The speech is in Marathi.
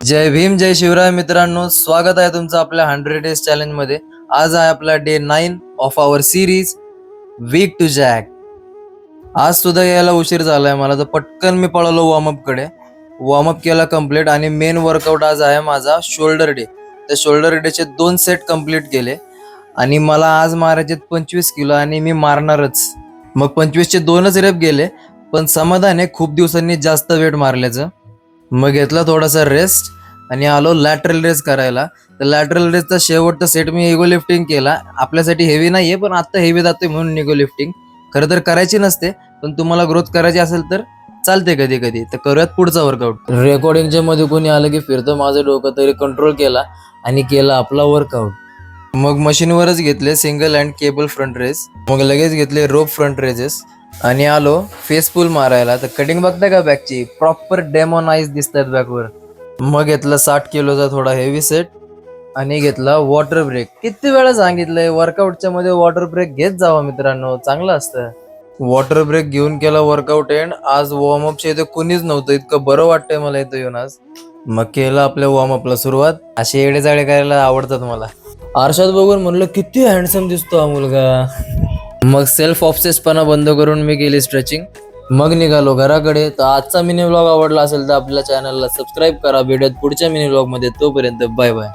जय भीम जय शिवराय मित्रांनो, स्वागत आहे तुमचं आपल्या 100 डेज चॅलेंज मध्ये. आज आहे आपला day 9 of our series week two जॅक. आज सुद्धा यायला उशीर झालाय मला, तर पटकन मी पळालो वॉर्मअप कडे. वॉर्मअप केला कम्प्लीट आणि मेन वर्कआउट आज आहे माझा शोल्डर डे. त्या शोल्डर डेचे 2 सेट कम्प्लीट केले आणि मला आज मारायचे 25 किलो आणि मी मारणारच. मग 25चे 2च रेप गेले, पण समाधान आहे खूप दिवसांनी जास्त वेट मारल्याचं. मग घेतला थोडासा रेस्ट आणि आलो लॅटरल रेस करायला. तर लॅटरल रेसचा शेवटचा सेट मी इगो लिफ्टिंग केला. आपल्यासाठी हेवी नाहीये, पण आता हेवी जातोय म्हणून इगो लिफ्टिंग. खरं तर करायची नसते, पण तुम्हाला ग्रोथ करायची असेल तर चालते कधी कधी. तर करूयात पुढचा वर्कआउट. रेकॉर्डिंगच्या मध्ये कोणी आलं की फिरतं माझं डोकं, तरी कंट्रोल केला आणि केला आपला वर्कआउट. मग मशीनवरच घेतले single hand cable front race, मग लगेच घेतले रोप फ्रंट रेसेस आणि आलो फेस पुल मारायला. तर कटिंग बघताय का बॅकची, प्रॉपर डेमोनाइज दिसतात बॅकवर. मग घेतला 60 किलोचा थोडा हेवी सेट आणि घेतला वॉटर ब्रेक. किती वेळा सांगितलंय वर्कआउटच्या मध्ये वॉटर ब्रेक घेत जावा मित्रांनो, चांगलं असतं. वॉटर ब्रेक घेऊन केला वर्कआउट एंड. आज वॉर्मअपच्या इथे कुणीच नव्हतं, इतकं बरं वाटतंय मला इथं येऊन आज. मग केलं आपल्या वॉर्मअपला सुरुवात. असे येडेजाळे करायला आवडतात मला. आरशात बघून म्हणलं किती हँडसम दिसतो हा मुलगा. मग सेल्फ ऑब्सेसपणा बंद करून मी केली स्ट्रेचिंग. मग निघालो घराकडे. तर आजचा मिनी व्लॉग आवडला असेल तर आपल्या चॅनलला सबस्क्राईब करा. भेटूयात पुढच्या मिनी व्लॉग मध्ये. तोपर्यंत बाय बाय.